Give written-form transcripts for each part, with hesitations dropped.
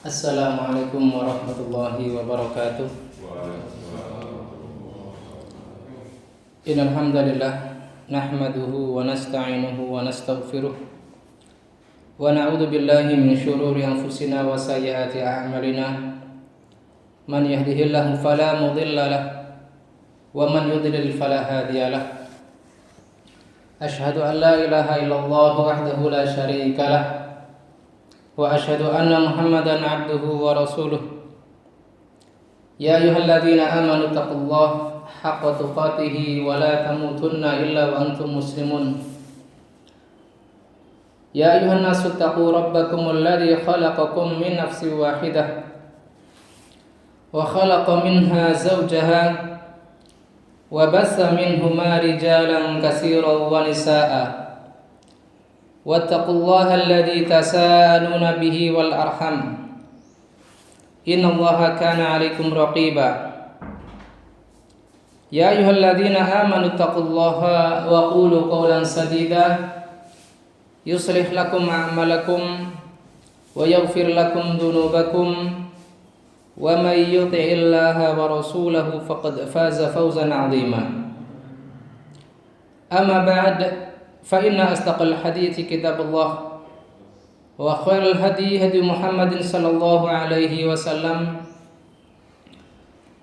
Assalamualaikum warahmatullahi wabarakatuh. Innal hamdalillah nahmaduhu wa nasta'inuhu wa nastaghfiruh wa na'udzu billahi min shururi anfusina wa sayyiati a'malina. Man yahdihillahu fala mudilla lahu wa man yudlil fala hadiya lahu. Asyhadu an la ilaha illallah wahdahu la syarika lahu wa asyhadu anna Muhammadan abduhu wa rasuluh. Ya ayyuhalladzina amanu taqullaha haqqa tuqatih wa la tamutunna illa wa antum muslimun. Ya ayyuhan nasu taqu rabbakumul ladzi khalaqakum min nafsin wahidah wa khalaqa minha zawjaha wa bassa minhuma rijalan katsiran wa nisaa'a. Wattaqullaha alladzi tasaaluna bihi wal arham. Innallaha kana 'alaikum raqiba. Ya ayyuhalladzina amanu taqullaha wa qulu qawlan sadida yuslih lakum a'malakum wa yaghfir lakum dhunubakum wa may yuti'illaha wa rasulahu faqad faza fawzan 'azima. Amma ba'd. فإن أصدق الحديث كتاب الله وخير الهدي هدي محمد صلى الله عليه وسلم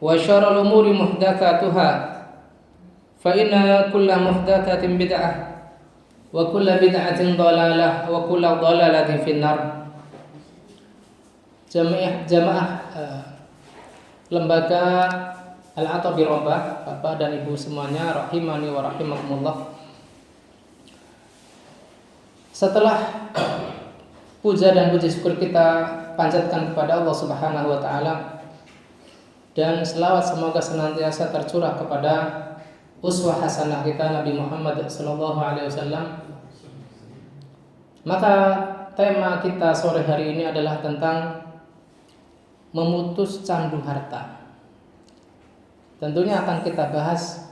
وشر الأمور محدثاتها فإن كل محدثة بدعة وكل بدعة ضلالة وكل ضلالة في النار. Jamaah lembaga Al-Atta Birrabah, Bapak dan Ibu semuanya rahimani wa rahimakumullah. Setelah puja dan puji syukur kita panjatkan kepada Allah Subhanahu wa taala dan selawat semoga senantiasa tercurah kepada uswah hasanah kita Nabi Muhammad sallallahu alaihi wasallam. Maka tema kita sore hari ini adalah tentang memutus candu harta. Tentunya akan kita bahas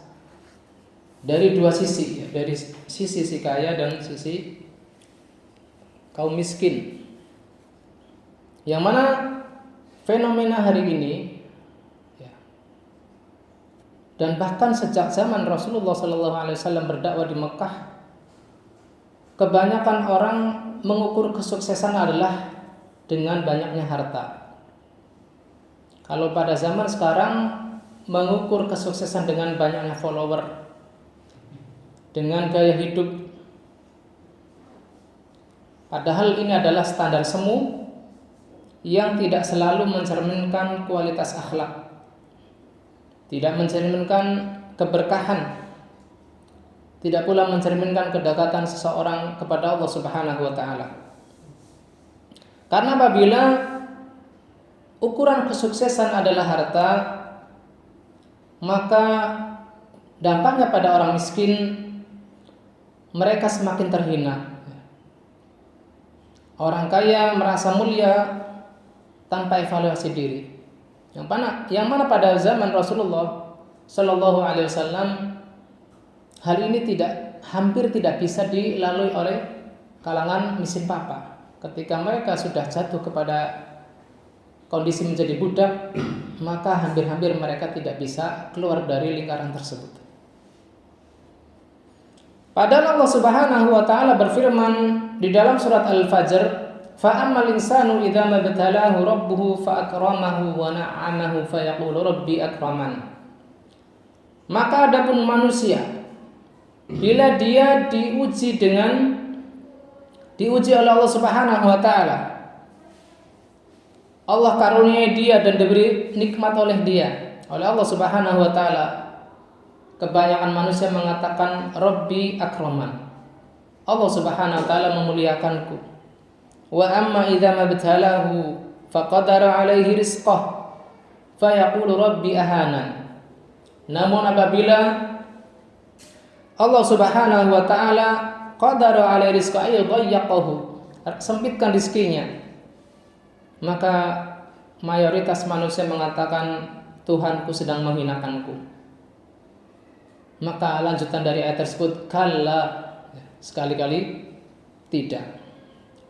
dari dua sisi, dari sisi si kaya dan sisi kaum miskin, yang mana fenomena hari ini dan bahkan sejak zaman Rasulullah SAW berdakwah di Mekah, kebanyakan orang mengukur kesuksesan adalah dengan banyaknya harta. Kalau pada zaman sekarang mengukur kesuksesan dengan banyaknya follower, dengan gaya hidup. Padahal ini adalah standar semu yang tidak selalu mencerminkan kualitas akhlak, tidak mencerminkan keberkahan, tidak pula mencerminkan kedekatan seseorang kepada Allah Subhanahu wa taala. Karena apabila ukuran kesuksesan adalah harta, maka dampaknya pada orang miskin, mereka semakin terhina. Orang kaya merasa mulia tanpa evaluasi diri. Yang mana pada zaman Rasulullah Sallallahu Alaihi Wasallam hal ini hampir tidak bisa dilalui oleh kalangan miskin papa. Ketika mereka sudah jatuh kepada kondisi menjadi budak, maka hampir-hampir mereka tidak bisa keluar dari lingkaran tersebut. Padahal Allah Subhanahu wa taala berfirman di dalam surat Al-Fajr, "Fa ammal insanu idza mabtalahu rabbuhu fa akramahu wa na'amahu fa yaqulu rabbi akraman." Maka adapun manusia, bila dia diuji oleh Allah Subhanahu wa taala, Allah karuniai dia dan diberi nikmat oleh Allah Subhanahu wa taala. Kebanyakan manusia mengatakan Rabbi akraman, Allah Subhanahu wa taala memuliakanku. Wa amma idza mabtalahu faqadara alaihi rizqah fa yaqulu Rabbi ahanan. Namun apabila Allah Subhanahu wa taala qadara alaihi rizqah ay dhayyaqahu, sempitkan rezekinya, maka mayoritas manusia mengatakan Tuhanku sedang menghinakanku. Maka lanjutan dari ayat tersebut, kalla, sekali-kali tidak.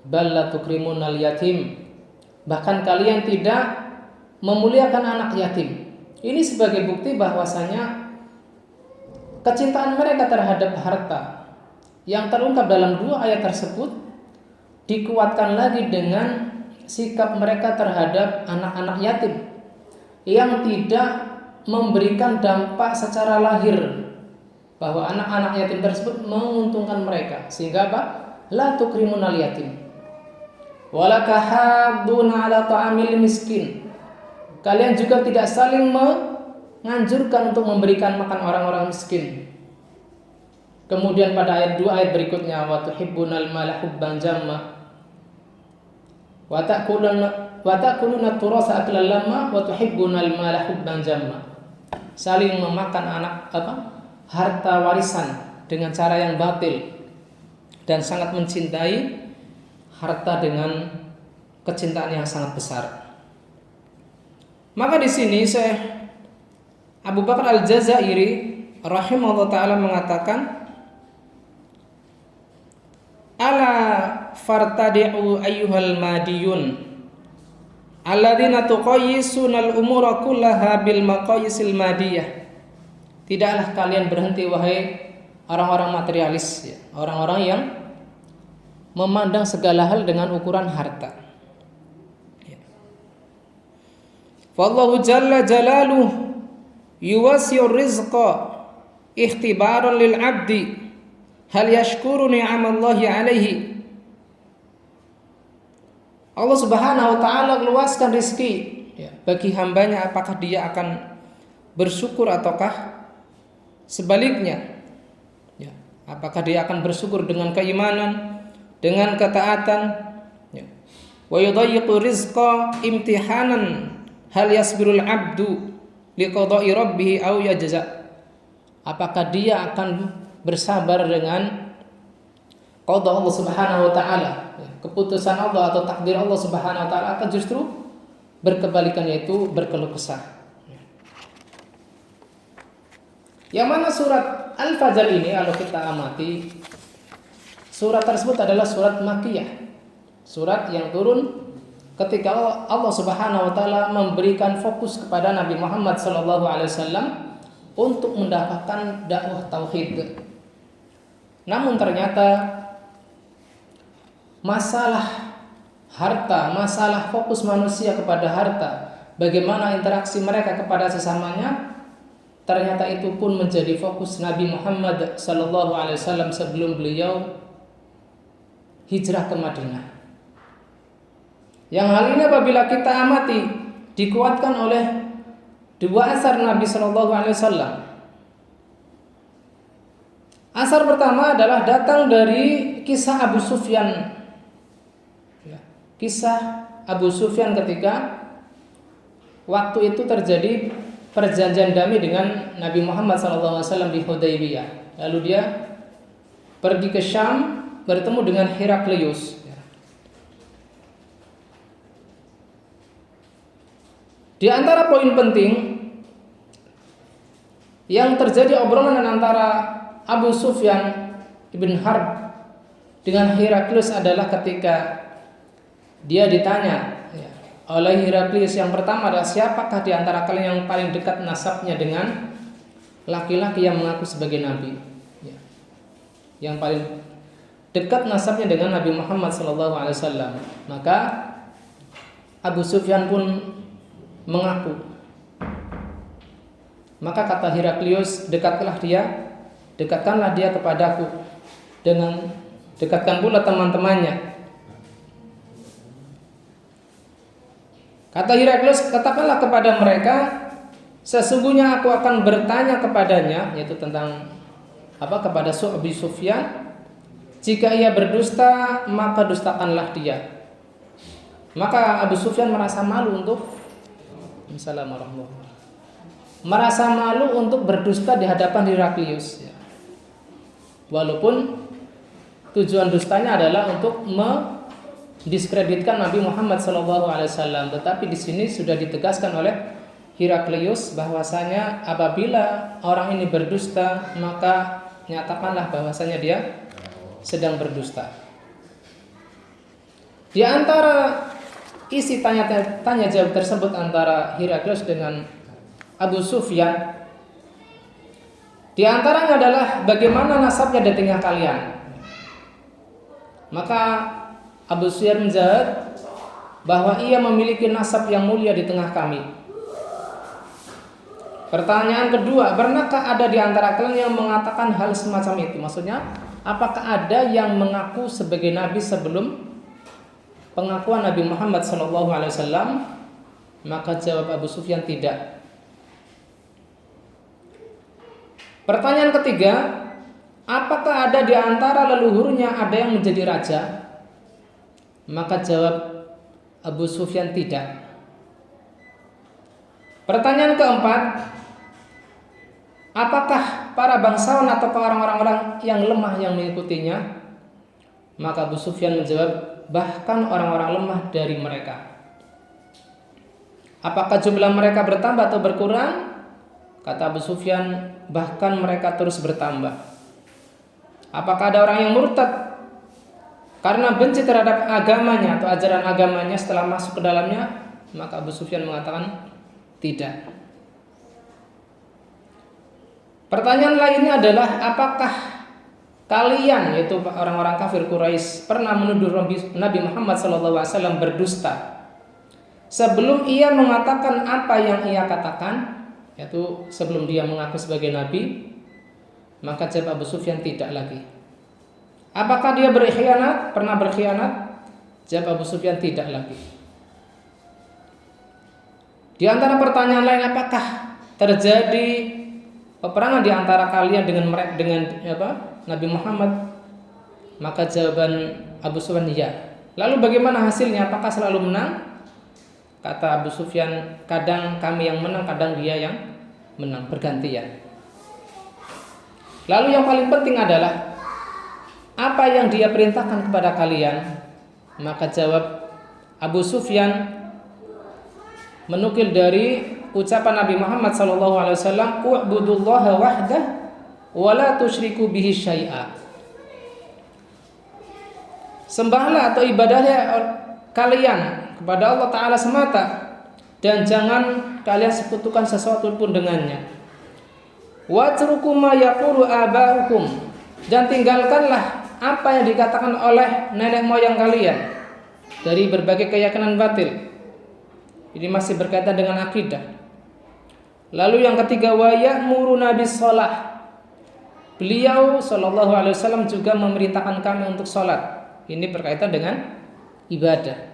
Bal la tukrimunal yatim Bahkan kalian tidak memuliakan anak yatim. Ini sebagai bukti bahwasanya kecintaan mereka terhadap harta yang terungkap dalam 2 ayat tersebut dikuatkan lagi dengan sikap mereka terhadap anak-anak yatim yang tidak memberikan dampak secara lahir bahwa anak-anak yatim tersebut menguntungkan mereka, sehingga apa? La tukrimunal yatim wala tahadduna ala ta'amil miskin. Kalian juga tidak saling menganjurkan untuk memberikan makan orang-orang miskin. Kemudian pada ayat 2 ayat berikutnya, wa tuhibbunal mala hubban jamma wa ta'kuluna turasa aklan lamma wa tuhibbunal mala hubban jamma. Saling memakan harta warisan dengan cara yang batil dan sangat mencintai harta dengan kecintaan yang sangat besar. Maka di sini Syekh Abu Bakar Al-Jazairi rahimahullah taala mengatakan, ala fartadi'u ayyuhal madiyun alladzina tuqayyisuna al-umura kullaha bil maqayisil madiyah. Tidaklah kalian berhenti wahai orang-orang materialis, ya, orang-orang yang memandang segala hal dengan ukuran harta. Wallahu jalla jalaluhu yuwasi'ur rizqa ikhtibaran lil 'abdi hal yashkuru ni'amallahi 'alaihi. Allah Subhanahu wa taala meluaskan rezeki, ya, bagi hambanya, apakah dia akan bersyukur ataukah sebaliknya, ya, apakah dia akan bersyukur dengan keimanan, dengan ketaatan, ya. Wa yudayyiqu rizqa imtihanan hal yasbirul 'abdu liqada'i rabbih aw yajza. Apakah dia akan bersabar dengan qada Allah Subhanahu wa taala, keputusan Allah atau takdir Allah Subhanahu wa taala, akan justru berkebalikan, yaitu berkeluh kesah. Yang mana surat Al-Fajr ini kalau kita amati, surat tersebut adalah surat Makkiyah, surat yang turun ketika Allah Subhanahu wa taala memberikan fokus kepada Nabi Muhammad sallallahu alaihi wasallam untuk mendapatkan dakwah tauhid. Namun ternyata masalah harta, masalah fokus manusia kepada harta, bagaimana interaksi mereka kepada sesamanya, ternyata itu pun menjadi fokus Nabi Muhammad sallallahu alaihi wasallam sebelum beliau hijrah ke Madinah. Yang hal ini apabila kita amati dikuatkan oleh 2 asar Nabi sallallahu alaihi wasallam. Asar pertama adalah datang dari kisah Abu Sufyan. Kisah Abu Sufyan ketika waktu itu terjadi perjanjian damai dengan Nabi Muhammad SAW di Hudaybiyah. Lalu dia pergi ke Syam bertemu dengan Heraklius. Di antara poin penting yang terjadi obrolan antara Abu Sufyan ibn Harb dengan Heraklius adalah ketika dia ditanya oleh Heraklius, yang pertama adalah siapakah di antara kalian yang paling dekat nasabnya dengan laki-laki yang mengaku sebagai nabi, yang paling dekat nasabnya dengan Nabi Muhammad SAW. Maka Abu Sufyan pun mengaku. Maka kata Heraklius, dekatkanlah dia kepadaku, dengan dekatkan pula teman-temannya. Kata Heraklius, katakanlah kepada mereka, sesungguhnya aku akan bertanya kepadanya, yaitu tentang kepada Abu Sufyan, jika ia berdusta maka dustakanlah dia. Maka Abu Sufyan merasa malu untuk berdusta di hadapan Heraklius, ya. Walaupun tujuan dustanya adalah untuk diskreditkan Nabi Muhammad SAW, tetapi di sini sudah ditegaskan oleh Heraklius bahwasanya apabila orang ini berdusta, maka nyatakanlah bahwasanya dia sedang berdusta. Di antara isi tanya jawab tersebut antara Heraklius dengan Abu Sufyan, di antaranya adalah bagaimana nasabnya di tengah kalian. Maka Abu Sufyan menjawab bahwa ia memiliki nasab yang mulia di tengah kami. Pertanyaan kedua, pernahkah ada di antara kalian yang mengatakan hal semacam itu? Maksudnya, apakah ada yang mengaku sebagai nabi sebelum pengakuan Nabi Muhammad SAW? Maka jawab Abu Sufyan tidak. Pertanyaan ketiga, apakah ada di antara leluhurnya ada yang menjadi raja? Maka jawab Abu Sufyan tidak. Pertanyaan keempat, apakah para bangsawan atau orang-orang yang lemah yang mengikutinya? Maka Abu Sufyan menjawab, bahkan orang-orang lemah dari mereka. Apakah jumlah mereka bertambah atau berkurang? Kata Abu Sufyan, bahkan mereka terus bertambah. Apakah ada orang yang murtad karena benci terhadap agamanya atau ajaran agamanya setelah masuk ke dalamnya? Maka Abu Sufyan mengatakan tidak. Pertanyaan lainnya adalah, apakah kalian, yaitu orang-orang kafir Quraisy, pernah menuduh Nabi Muhammad SAW berdusta sebelum ia mengatakan apa yang ia katakan, yaitu sebelum dia mengaku sebagai nabi? Maka jawab Abu Sufyan tidak lagi. Apakah dia berkhianat? Pernah berkhianat? Jawab Abu Sufyan tidak lagi. Di antara pertanyaan lain, apakah terjadi peperangan di antara kalian dengan Nabi Muhammad? Maka jawaban Abu Sufyan ya. Lalu bagaimana hasilnya? Apakah selalu menang? Kata Abu Sufyan, kadang kami yang menang, kadang dia yang menang, bergantian. Lalu yang paling penting adalah, apa yang dia perintahkan kepada kalian? Maka jawab Abu Sufyan menukil dari ucapan Nabi Muhammad SAW, "U'budullaha wahdah wa la tusyriku bihi syai'a." Sembahlah atau ibadahlah kalian kepada Allah Ta'ala semata, dan jangan kalian sekutukan sesuatu pun dengannya. Watruku ma yaqulu aba'ukum, dan tinggalkanlah apa yang dikatakan oleh nenek moyang kalian dari berbagai keyakinan batil. Ini masih berkaitan dengan akidah. Lalu yang ketiga, wa ya'muruna bis-shalah. Beliau sallallahu alaihi wasallam juga memerintahkan kami untuk salat. Ini berkaitan dengan ibadah.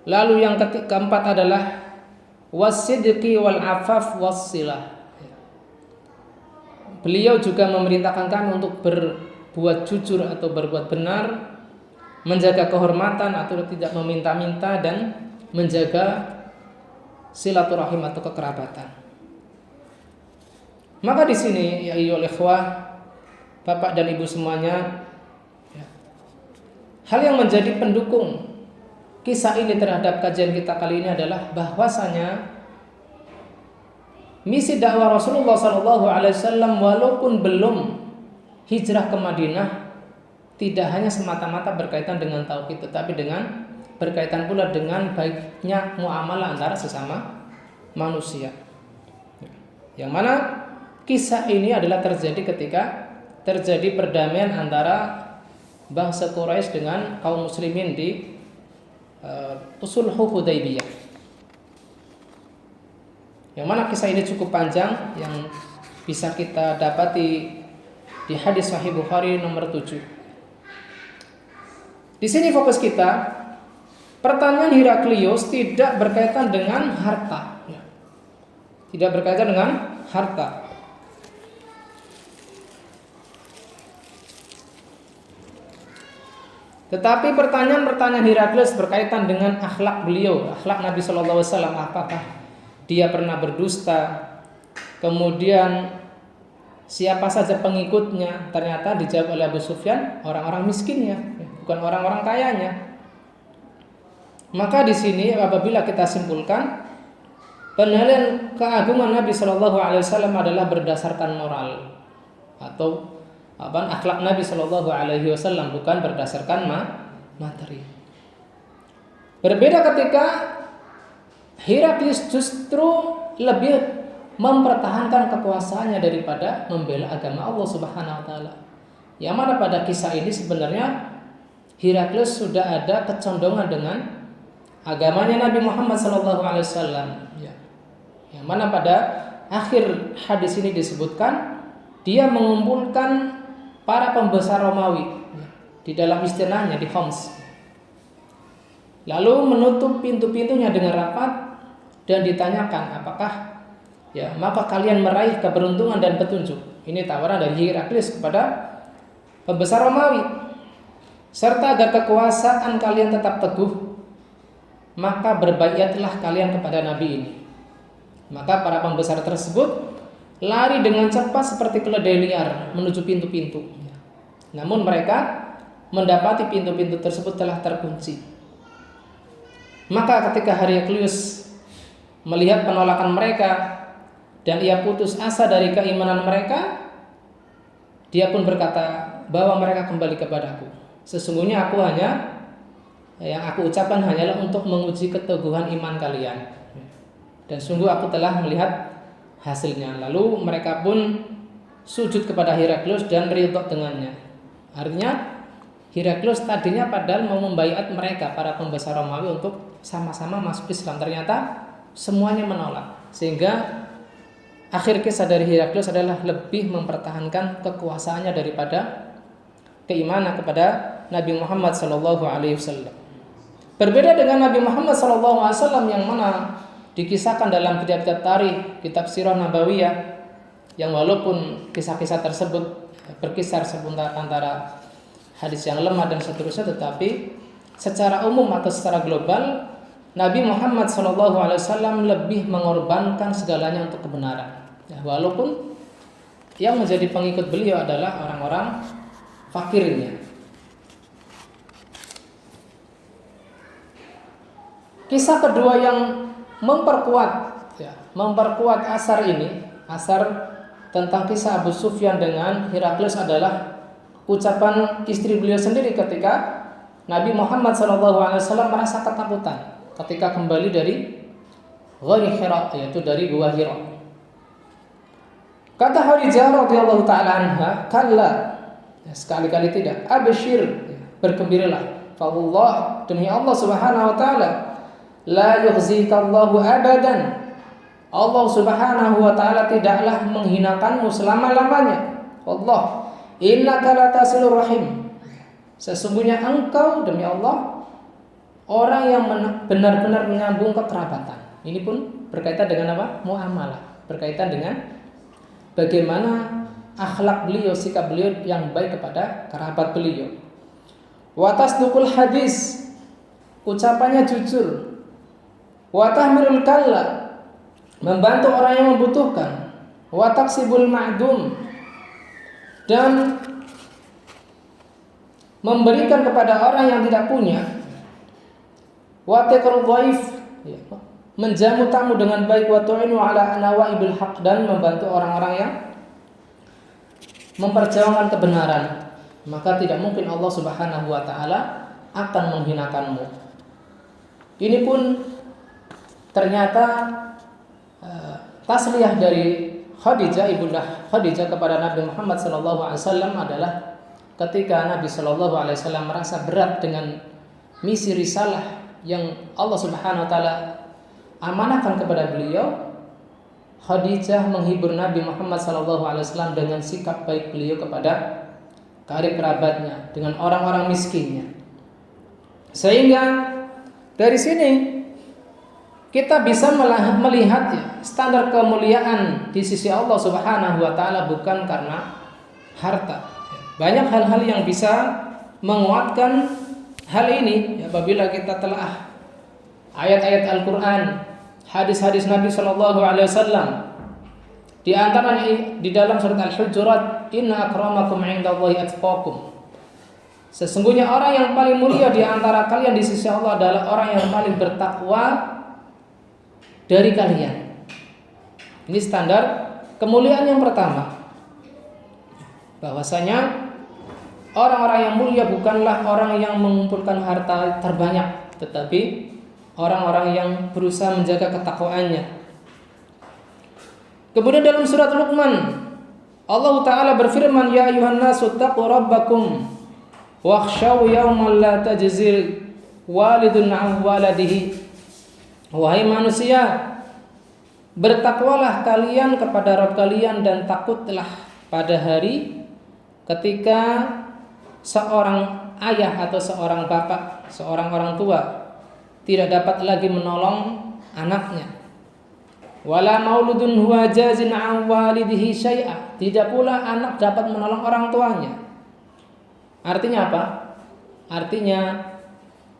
Lalu yang keempat adalah wasidqi wal afaf was-silah. Beliau juga memerintahkan kami untuk berbuat jujur atau berbuat benar, menjaga kehormatan atau tidak meminta-minta, dan menjaga silaturahim atau kekerabatan. Maka di sini, ya ayyuhal ikhwah, Bapak dan Ibu semuanya, hal yang menjadi pendukung kisah ini terhadap kajian kita kali ini adalah bahwasanya misi dakwah Rasulullah SAW walaupun belum hijrah ke Madinah tidak hanya semata-mata berkaitan dengan tauhid, tetapi dengan berkaitan pula dengan baiknya muamalah antara sesama manusia. Yang mana kisah ini adalah terjadi ketika terjadi perdamaian antara bangsa Quraisy dengan kaum muslimin di Sulh Hudaybiyah. Yang mana kisah ini cukup panjang, yang bisa kita dapati di hadis Sahih Bukhari nomor 7. Di sini fokus kita, pertanyaan Heraklius tidak berkaitan dengan harta. Tidak berkaitan dengan harta. Tetapi pertanyaan-pertanyaan Heraklius berkaitan dengan akhlak beliau, akhlak Nabi SAW. Apakah dia pernah berdusta? Kemudian siapa saja pengikutnya? Ternyata dijawab oleh Abu Sufyan, orang-orang miskinnya, bukan orang-orang kayanya. Maka di sini apabila kita simpulkan, penilaian keagungan Nabi SAW adalah berdasarkan moral atau akhlak Nabi SAW, bukan berdasarkan materi. Berbeda ketika Heraklius justru lebih mempertahankan kekuasaannya daripada membela agama Allah Subhanahu wa taala. Yang mana pada kisah ini sebenarnya Heraklius sudah ada kecondongan dengan agamanya Nabi Muhammad SAW. Yang mana pada akhir hadis ini disebutkan dia mengumpulkan para pembesar Romawi di dalam istilahnya di Homs. Lalu menutup pintu-pintunya dengan rapat dan ditanyakan apakah maka kalian meraih keberuntungan dan petunjuk. Ini tawaran dari Heraklius kepada pembesar Romawi. Serta agar kekuasaan kalian tetap teguh, maka berbaiatlah kalian kepada nabi ini. Maka para pembesar tersebut lari dengan cepat seperti keledai liar menuju pintu-pintu. Namun mereka mendapati pintu-pintu tersebut telah terkunci. Maka ketika Heraklius melihat penolakan mereka dan ia putus asa dari keimanan mereka, dia pun berkata, "Bawa mereka kembali kepadaku. Sesungguhnya yang aku ucapkan hanyalah untuk menguji keteguhan iman kalian. Dan sungguh aku telah melihat hasilnya." Lalu mereka pun sujud kepada Heraklius dan ridho dengannya. Artinya Heraklius tadinya padahal mau membaiat mereka para pembesar Romawi untuk sama-sama masuk Islam, ternyata semuanya menolak. Sehingga akhir kisah dari Heraklius adalah lebih mempertahankan kekuasaannya daripada keimanan kepada Nabi Muhammad SAW. Berbeda dengan Nabi Muhammad SAW yang mana dikisahkan dalam kitab-kitab tarikh, kitab Sirah Nabawiyah, yang walaupun kisah-kisah tersebut berkisar seputar antara hadis yang lemah dan seterusnya, tetapi secara umum atau secara global Nabi Muhammad SAW lebih mengorbankan segalanya untuk kebenaran. Walaupun yang menjadi pengikut beliau adalah orang-orang fakirnya. Kisah kedua yang memperkuat asar ini, asar tentang kisah Abu Sufyan dengan Heraklius adalah ucapan istri beliau sendiri ketika Nabi Muhammad SAW merasa ketakutan ketika kembali dari Ghar Hira, yaitu dari Gua Hira. Kata Khadijah radhiyallahu taala anha, "Kalla." Sekali-kali tidak. "Abshir." Bergembiralah. Fa Allah, demi Allah Subhanahu wa taala, la yukhzikallahu abadan. Allah Subhanahu wa taala tidaklah menghinakanmu selama-lamanya. Allah, innaka latasilur rahim. Sesungguhnya engkau demi Allah orang yang benar-benar menyambung kekerabatan. Ini pun berkaitan dengan apa? Muamalah. Berkaitan dengan bagaimana akhlak beliau, sikap beliau yang baik kepada kerabat beliau. Wa tasduqul hadis, ucapannya jujur. Wa tahmirul kalla, membantu orang yang membutuhkan. Wa taksibul ma'dum, dan memberikan kepada orang yang tidak punya. Wa taqrul dhaif, menjamu tamu dengan baik. Wa tu'inu ala nawaibil haq, dan membantu orang-orang yang memperjuangkan kebenaran. Maka tidak mungkin Allah Subhanahu wa taala akan menghinakanmu. Ini pun ternyata tasliyah dari Khadijah, ibunda Khadijah kepada Nabi Muhammad SAW adalah ketika Nabi SAW merasa berat dengan misi risalah yang Allah Subhanahu wa taala amanahkan kepada beliau, Khadijah menghibur Nabi Muhammad SAW dengan sikap baik beliau kepada karib kerabatnya, dengan orang-orang miskinnya. Sehingga dari sini kita bisa melihat standar kemuliaan di sisi Allah Subhanahu wa taala bukan karena harta. Banyak hal-hal yang bisa menguatkan hal ini apabila kita telah ayat-ayat Al-Qur'an, hadis-hadis Nabi sallallahu alaihi wasallam. Di antaranya di dalam surat Al-Hujurat, "Inna akramakum 'indallahi atqakum." Sesungguhnya orang yang paling mulia di antara kalian di sisi Allah adalah orang yang paling bertakwa dari kalian. Ini standar kemuliaan yang pertama. Bahwasanya orang-orang yang mulia bukanlah orang yang mengumpulkan harta terbanyak, tetapi orang-orang yang berusaha menjaga ketakwaannya. Kemudian dalam surat Luqman, Allah Ta'ala berfirman, ya ayuhan nasu taqu rabbakum wakhshaw yawman la tajzir walidun an waladihi. Wahai manusia, bertakwalah kalian kepada Rabb kalian dan takutlah pada hari ketika seorang ayah atau seorang bapak, seorang orang tua tidak dapat lagi menolong anaknya. Wala mauludun huwa jazin an walidihi syai'a. Tidak pula anak dapat menolong orang tuanya. Artinya apa? Artinya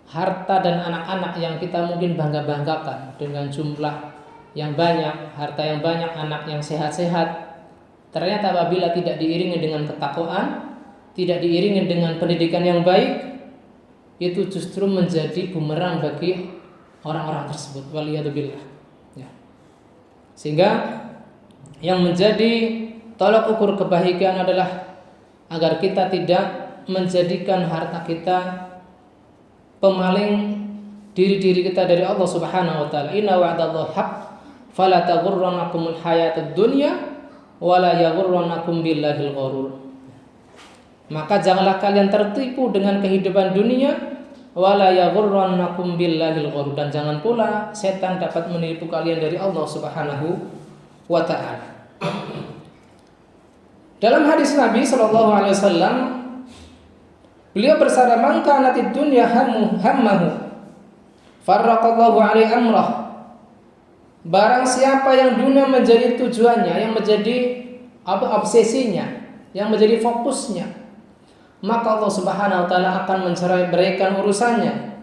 harta dan anak-anak yang kita mungkin bangga-banggakan dengan jumlah yang banyak, harta yang banyak, anak yang sehat-sehat, ternyata apabila tidak diiringi dengan ketakwaan, tidak diiringi dengan pendidikan yang baik, itu justru menjadi bumerang bagi orang-orang tersebut. Waliyadzubillah. Ya. Sehingga yang menjadi tolak ukur kebahagiaan adalah agar kita tidak menjadikan harta kita pemaling diri kita dari Allah Subhanahu wa taala. Inna wa'dallahi haqq fala taghurrannakumul hayatud dunya wala yaghurrannakum billahil gharur. Maka janganlah kalian tertipu dengan kehidupan dunia, wala yaghurrannakum billahil gharur, dan jangan pula setan dapat menipu kalian dari Allah Subhanahu wa taala. Dalam hadis Nabi sallallahu alaihi wasallam, beliau bersabda, "Man kanatid dunya hammahu farraqallahu alaihi amrah." Barang siapa yang dunia menjadi tujuannya, yang menjadi obsesinya, yang menjadi fokusnya, maka Allah Subhanahu wa taala akan mencerai-beraikan urusannya.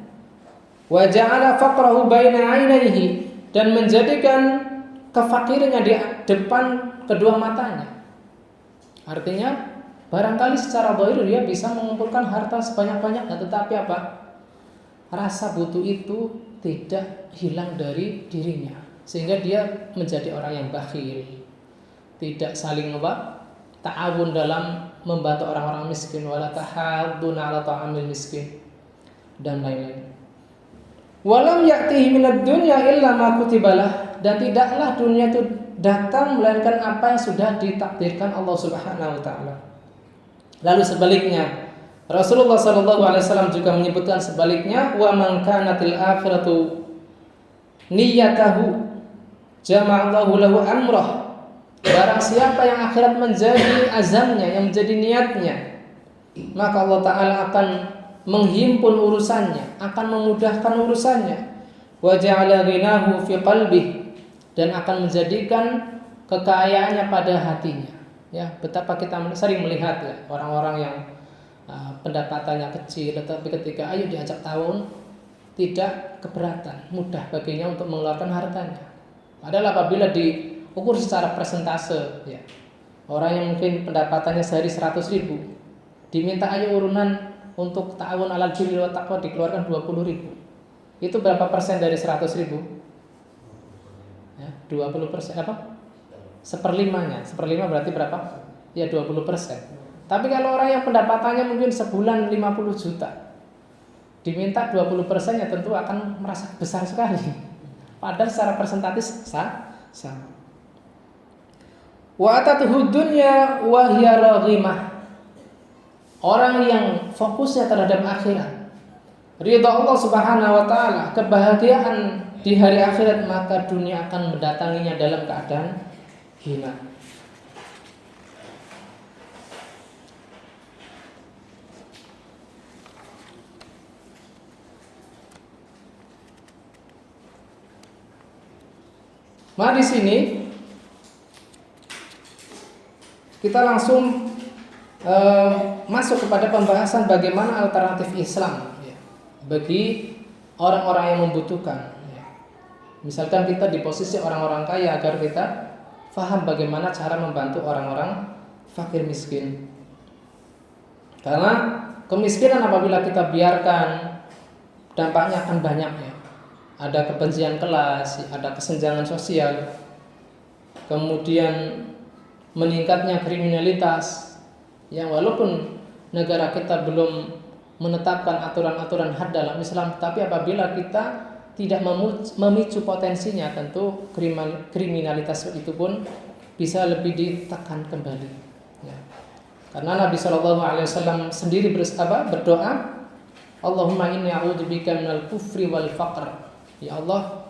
Wa ja'ala faqrahu baina 'ainaihi, dan menjadikan kefakirannya di depan kedua matanya. Artinya barangkali secara zahir dia bisa mengumpulkan harta sebanyak-banyaknya, tetapi apa? Rasa butuh itu tidak hilang dari dirinya, sehingga dia menjadi orang yang bakhil, tidak saling ta'awun dalam membantu orang-orang miskin, wala tahadduna 'ala ta'amil miskin, dan lain-lain. Walam ya'tihi minad dunya illa ma kutibalah, dan tidaklah dunia itu datang melainkan apa yang sudah ditakdirkan Allah Subhanahu wa taala. Lalu sebaliknya, Rasulullah sallallahu alaihi wasallam juga menyebutkan sebaliknya, wa man kanatil akhiratu niyyatahu jama'allahu lahu amrah. Barang siapa yang akhirat menjadi azamnya, yang menjadi niatnya, maka Allah Ta'ala akan menghimpun urusannya, akan memudahkan urusannya. Wa ja'ala ghinahu fi qalbih, dan akan menjadikan kekayaannya pada hatinya. Ya, betapa kita sering melihat ya, orang-orang yang pendapatannya kecil, tetapi ketika ayo diajak tahun, tidak keberatan, mudah baginya untuk mengeluarkan hartanya. Padahal apabila diukur secara persentase, ya, orang yang mungkin pendapatannya sehari 100.000, diminta ayo urunan untuk ta'awun 'alal birri wat taqwa, dikeluarkan 20.000. Itu berapa persen dari 100.000? Ya, 20% apa? Seperlimanya. Seperlima berarti berapa? Ya 20%. Tapi kalau orang yang pendapatannya mungkin sebulan 50 juta, diminta 20%, ya tentu akan merasa besar sekali. Padahal secara persentatis sama. Wa atatuhu dunya wa hiya raghimah. Orang yang fokusnya terhadap akhirat, ridha Allah Subhanahu wa taala, kebahagiaan di hari akhirat, maka dunia akan mendatanginya dalam keadaan hina. Nah, di sini kita langsung masuk kepada pembahasan bagaimana alternatif Islam ya, bagi orang-orang yang membutuhkan. Ya. Misalkan kita di posisi orang-orang kaya, agar kita faham bagaimana cara membantu orang-orang fakir miskin. Karena kemiskinan apabila kita biarkan, dampaknya akan banyak ya. Ada kebencian kelas, ada kesenjangan sosial, kemudian meningkatnya kriminalitas, yang walaupun negara kita belum menetapkan aturan-aturan had dalam Islam, tapi apabila kita tidak memicu potensinya, tentu kriminalitas itu pun bisa lebih ditekan kembali. Ya. Karena Nabi Shallallahu Alaihi Wasallam sendiri berdoa, Allahumma inni a'udzubika minal kufri wal faqr. Ya Allah,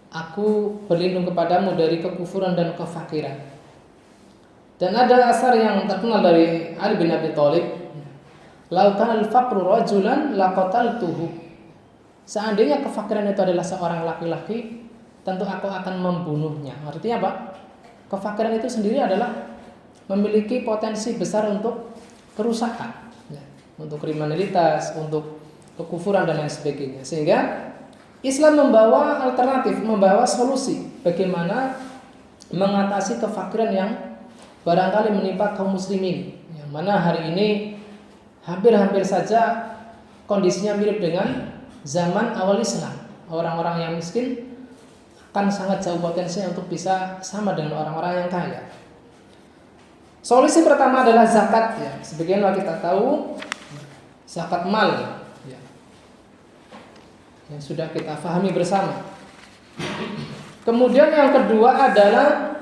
aku berlindung kepadamu dari kekufuran dan kefakiran. Dan ada asar yang terkenal dari Ali bin Abi Thalib, "Lau kana al-faqru rajulan laqataltuhu." Seandainya kefakiran itu adalah seorang laki-laki, tentu aku akan membunuhnya. Artinya apa? Kefakiran itu sendiri adalah memiliki potensi besar untuk kerusakan, ya, untuk kriminalitas, untuk kekufuran dan lain sebagainya. Sehingga Islam membawa alternatif, membawa solusi bagaimana mengatasi kefakiran yang barangkali menimpa kaum muslimin, yang mana hari ini hampir-hampir saja kondisinya mirip dengan zaman awal Islam. Orang-orang yang miskin akan sangat jauh potensinya untuk bisa sama dengan orang-orang yang kaya. Solusi pertama adalah zakat, ya. Sebagaimana kita tahu, zakat mal, ya, yang sudah kita pahami bersama. Kemudian yang kedua adalah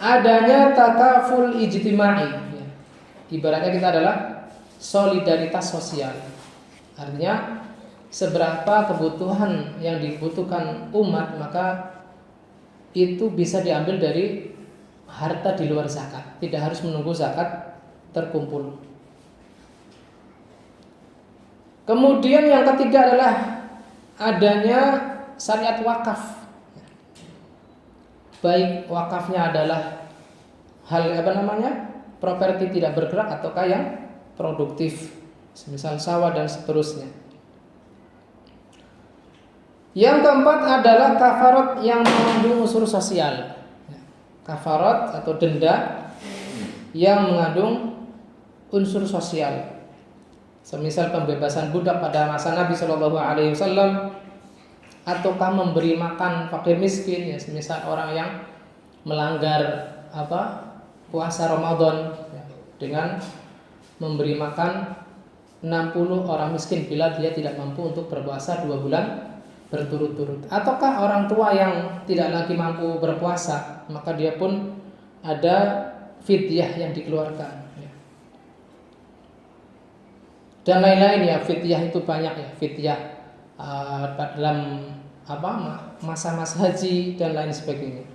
adanya takaful ijtimai, ya. Ibaratnya kita adalah solidaritas sosial. Artinya seberapa kebutuhan yang dibutuhkan umat, maka itu bisa diambil dari harta di luar zakat, tidak harus menunggu zakat terkumpul. Kemudian yang ketiga adalah adanya syariat wakaf. Baik wakafnya adalah hal properti tidak bergerak ataukah yang produktif, semisal sawah dan seterusnya. Yang keempat adalah kafarat yang mengandung unsur sosial. Kafarat atau denda yang mengandung unsur sosial. Semisal pembebasan budak pada masa Nabi Shallallahu Alaihi Wasallam, ataukah memberi makan fakir miskin, ya, semisal orang yang melanggar puasa Ramadan, ya, dengan memberi makan 60 orang miskin bila dia tidak mampu untuk berpuasa 2 bulan berturut-turut. Ataukah orang tua yang tidak lagi mampu berpuasa, maka dia pun ada fidyah yang dikeluarkan, ya. Dan lain-lain, ya. Fidyah itu banyak, ya. Fidyah dalam masa-masa haji dan lain sebagainya.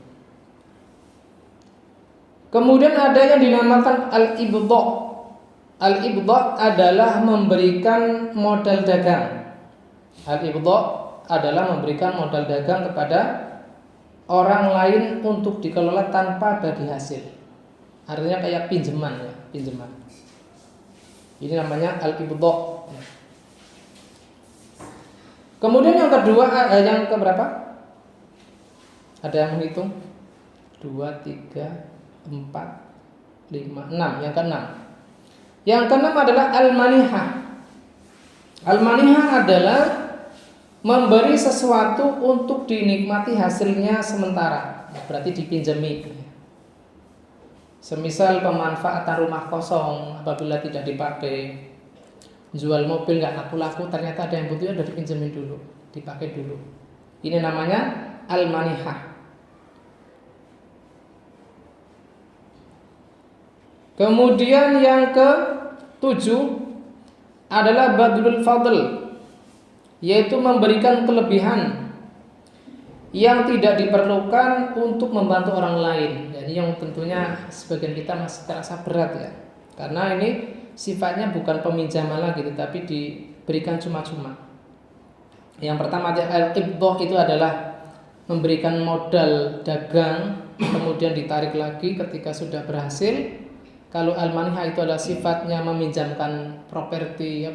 Kemudian ada yang dinamakan al-ibdha. Al-ibdha adalah memberikan modal dagang. Al-ibdha adalah memberikan modal dagang kepada orang lain untuk dikelola tanpa bagi hasil. Artinya kayak pinjaman, ya, pinjaman. Ini namanya al-ibdha. Kemudian yang kedua, yang keberapa? Ada yang menghitung? 2, 3, 4, 5, 6. Yang keenam. Yang keenam adalah al-manihah. Al-manihah adalah memberi sesuatu untuk dinikmati hasilnya sementara, berarti dipinjami. Semisal pemanfaatan rumah kosong apabila tidak dipakai, jual mobil nggak laku-laku, ternyata ada yang butuhnya, udah dipinjemin dulu, dipakai dulu. Ini namanya al-manihah. Kemudian yang ke-7 adalah badlul fadl, yaitu memberikan kelebihan yang tidak diperlukan untuk membantu orang lain. Jadi yang tentunya sebagian kita masih terasa berat, ya, karena ini sifatnya bukan peminjaman lagi, tetapi diberikan cuma-cuma. Yang pertama al-ibdha itu adalah memberikan modal dagang, kemudian ditarik lagi ketika sudah berhasil. Kalau al-manihah itu adalah sifatnya meminjamkan properti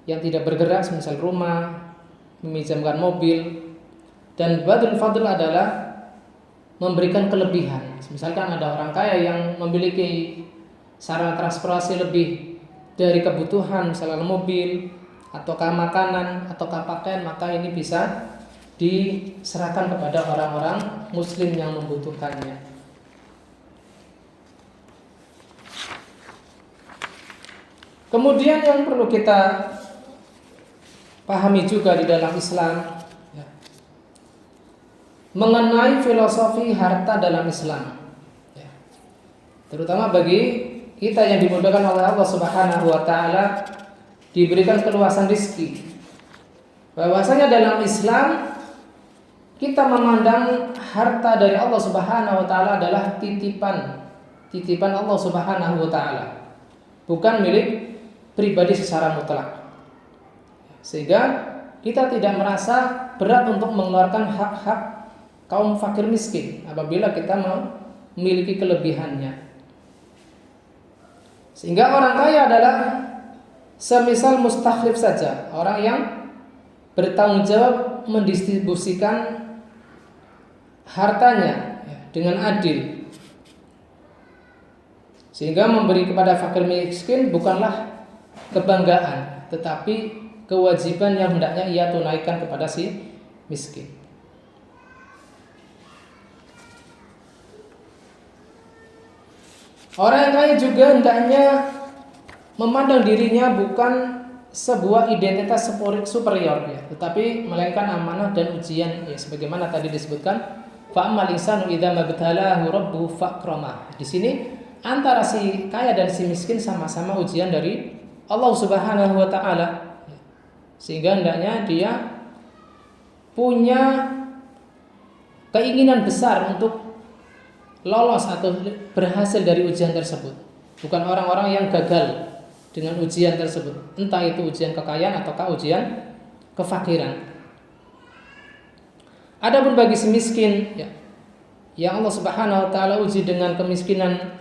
yang tidak bergerak, misal rumah, meminjamkan mobil. Dan badlul fadl adalah memberikan kelebihan. Misalkan ada orang kaya yang memiliki sarana transportasi lebih dari kebutuhan, misalnya mobil, ataukah makanan, ataukah pakaian, maka ini bisa diserahkan kepada orang-orang muslim yang membutuhkannya. Kemudian yang perlu kita pahami juga di dalam Islam, ya, mengenai filosofi harta dalam Islam, ya, terutama bagi kita yang dimudahkan oleh Allah Subhanahu wa taala diberikan keluasan rezeki. Bahwasanya dalam Islam kita memandang harta dari Allah Subhanahu wa taala adalah titipan Allah Subhanahu wa taala, bukan milik pribadi secara mutlak. Sehingga kita tidak merasa berat untuk mengeluarkan hak-hak kaum fakir miskin apabila kita memiliki kelebihannya. Sehingga orang kaya adalah semisal mustakhlif saja, orang yang bertanggung jawab mendistribusikan hartanya dengan adil, sehingga memberi kepada fakir miskin bukanlah kebanggaan, tetapi kewajiban yang hendaknya ia tunaikan kepada si miskin. Orang yang kaya juga hendaknya memandang dirinya bukan sebuah identitas superior, ya, tetapi melainkan amanah dan ujian, ya, sebagaimana tadi disebutkan, fa'amal insanu idza mabtalahu rabbuhu fa'kramah. Di sini antara si kaya dan si miskin sama-sama ujian dari Allah Subhanahu wa taala. Sehingga hendaknya dia punya keinginan besar untuk lolos atau berhasil dari ujian tersebut. Bukan orang-orang yang gagal dengan ujian tersebut, entah itu ujian kekayaan ataukah ujian kefakiran. Adapun bagi si miskin, ya, yang Allah Subhanahu wa taala uji dengan kemiskinan,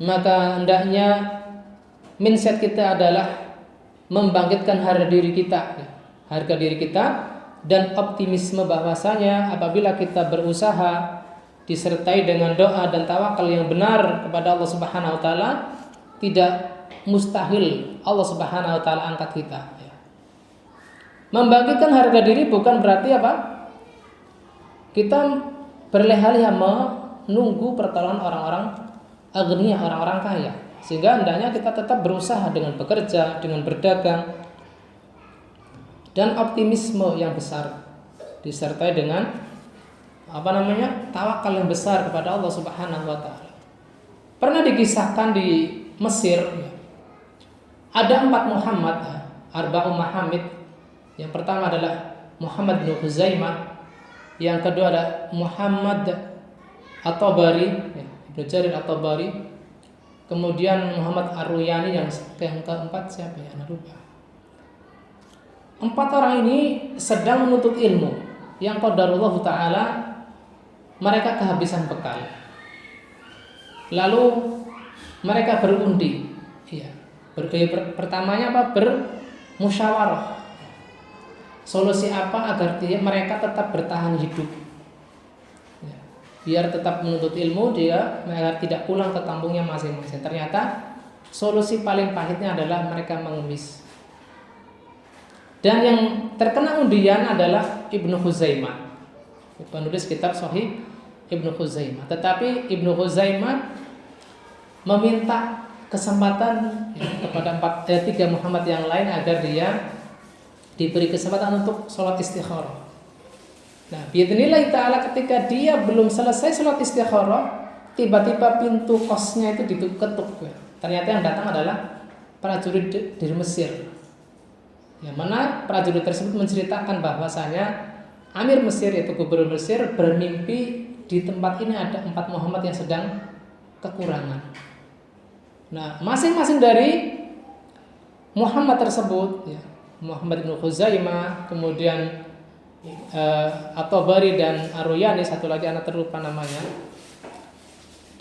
maka hendaknya mindset kita adalah membangkitkan harga diri kita, ya, harga diri kita, dan optimisme bahwasanya apabila kita berusaha disertai dengan doa dan tawakal yang benar kepada Allah Subhanahu wa taala, tidak mustahil Allah Subhanahu wa taala angkat kita, ya. Membangkitkan harga diri bukan berarti apa? Kita berleha-leha menunggu pertolongan orang-orang agniya, orang-orang kaya. Sehingga hendaknya kita tetap berusaha dengan bekerja, dengan berdagang, dan optimisme yang besar disertai dengan tawakal yang besar kepada Allah Subhanahu wa taala. Pernah dikisahkan di Mesir, ya, ada 4 Muhammad, Arba'u Muhammad. Yang pertama adalah Muhammad bin Huzaimah, yang kedua ada Muhammad At-Tabari, ya, Ibnu Jarir At-Tabari, kemudian Muhammad Ar-Ruyani, yang keempat siapa ya? Lupa. 4 orang ini sedang menuntut ilmu, yang qadarullah taala mereka kehabisan bekal. Lalu mereka berundi, ya. Pertamanya bermusyawarah. Solusi apa agar mereka tetap bertahan hidup, ya, biar tetap menuntut ilmu, mereka tidak pulang ke kampungnya masing-masing. Ternyata solusi paling pahitnya adalah mereka mengemis. Dan yang terkena undian adalah Ibnu Huzaimah, penulis kitab Sahih Ibnu Huzaimah. Tetapi Ibnu Huzaimah meminta kesempatan, ya, kepada 3 Muhammad yang lain agar dia diberi kesempatan untuk sholat istikharah. Nah, biidznillah ta'ala ketika dia belum selesai sholat istikharah, tiba-tiba pintu kosnya itu diketuk. Ternyata yang datang adalah prajurit dari Mesir. Yang mana prajurit tersebut menceritakan bahwasanya Amir Mesir, yaitu gubernur Mesir, bermimpi di tempat ini ada 4 Muhammad yang sedang kekurangan. Nah, masing-masing dari Muhammad tersebut, ya, Muhammad bin Khuzaimah, kemudian At-Tabari dan Ar-Ruyani, satu lagi anak terlupa namanya,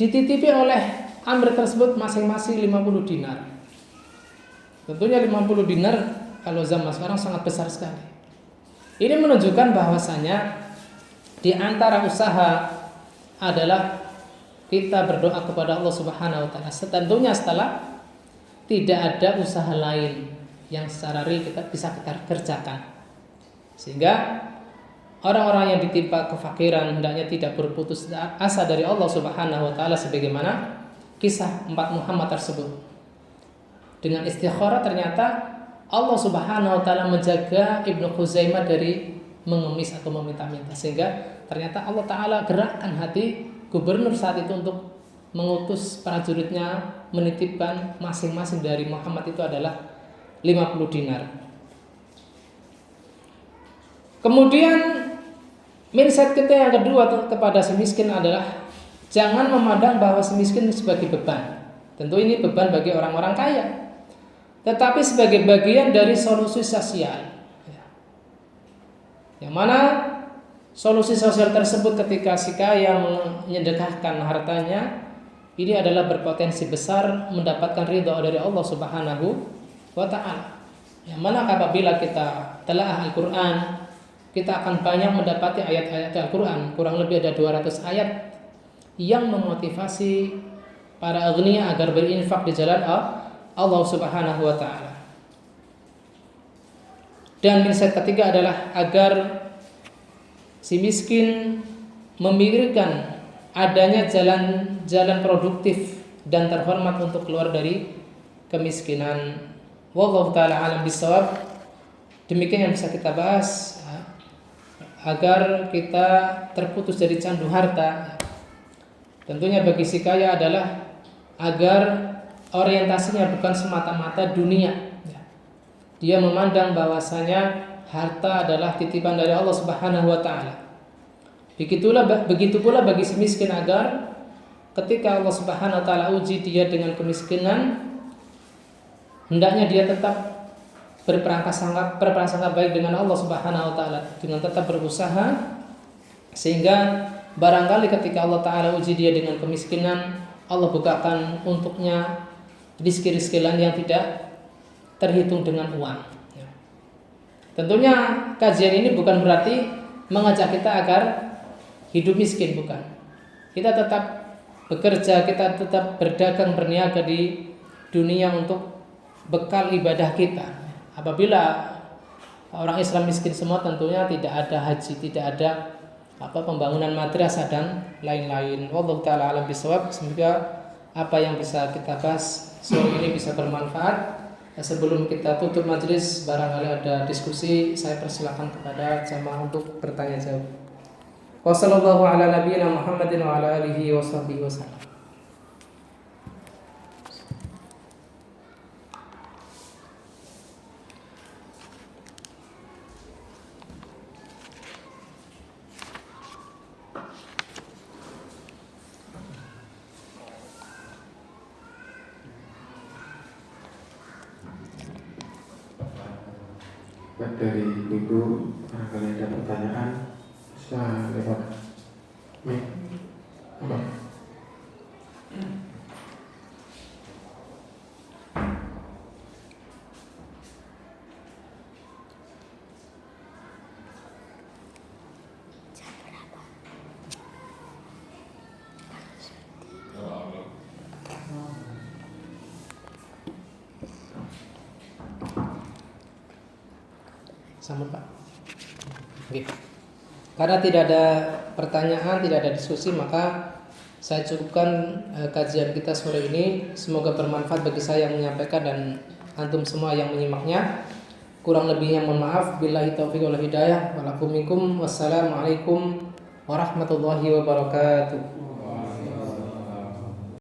dititipi oleh Amir tersebut masing-masing 50 dinar. Tentunya 50 dinar kalau zaman sekarang sangat besar sekali. Ini menunjukkan bahwasanya di antara usaha adalah kita berdoa kepada Allah Subhanahu wa taala. Tentunya setelah tidak ada usaha lain yang secara real kita bisa kita kerjakan. Sehingga orang-orang yang ditimpa kefakiran hendaknya tidak berputus asa dari Allah Subhanahu wa taala sebagaimana kisah 4 Muhammad tersebut. dengan istikharah ternyata Allah Subhanahu wa taala menjaga Ibnu Khuzaimah dari mengemis atau meminta-minta, sehingga ternyata Allah taala gerakkan hati gubernur saat itu untuk mengutus prajuritnya menitipkan masing-masing dari Muhammad itu adalah 50 dinar. Kemudian mindset kita yang kedua kepada si miskin adalah jangan memandang bahwa si miskin sebagai beban. Tentu ini beban bagi orang-orang kaya, tetapi sebagai bagian dari solusi sosial. Yang mana solusi sosial tersebut ketika si kaya menyedekahkan hartanya, ini adalah berpotensi besar mendapatkan ridha dari Allah Subhanahu wa taala. Yang mana apabila kita telah Al-Qur'an, kita akan banyak mendapati ayat-ayat Al-Qur'an, kurang lebih ada 200 ayat yang memotivasi para aghnia agar berinfak di jalan Allah Subhanahu wa taala. Dan mindset ketiga adalah agar si miskin memikirkan adanya jalan produktif dan terhormat untuk keluar dari kemiskinan. Wallahu taala alam bisawab. Demikian yang bisa kita bahas agar kita terputus dari candu harta. Tentunya bagi si kaya adalah agar orientasinya bukan semata-mata dunia. Dia memandang bahwasanya harta adalah titipan dari Allah Subhanahu wa taala. Begitu pula bagi si miskin agar ketika Allah Subhanahu wa taala uji dia dengan kemiskinan, hendaknya dia tetap berprasangka baik dengan Allah Subhanahu wa taala, dengan tetap berusaha, sehingga barangkali ketika Allah taala uji dia dengan kemiskinan, Allah bukakan untuknya rezeki-rezeki lain yang tidak terhitung dengan uang. Tentunya kajian ini bukan berarti mengajak kita agar hidup miskin, bukan. Kita tetap bekerja, kita tetap berdagang, berniaga di dunia untuk bekal ibadah kita. Apabila orang Islam miskin semua, tentunya tidak ada haji, tidak ada pembangunan madrasah dan lain-lain. Wallahu taala alam bisawab. Semoga apa yang bisa kita bahas sore ini bisa bermanfaat. Sebelum kita tutup majelis, barangkali ada diskusi, saya persilakan kepada jamaah untuk bertanya jawab. Wassallallahu ala nabiyyina Muhammadin wa ala alihi washabbihi wasallam. Dari ibu barangkali ada pertanyaan bisa lewat mic. Sambut Pak. Oke. Karena tidak ada pertanyaan, tidak ada diskusi, maka saya cukupkan kajian kita sore ini. Semoga bermanfaat bagi saya yang menyampaikan dan antum semua yang menyimaknya. Kurang lebihnya mohon maaf. Billahi taufiq wal hidayah. Walakum minkum. Wassalamualaikum warahmatullahi wabarakatuh.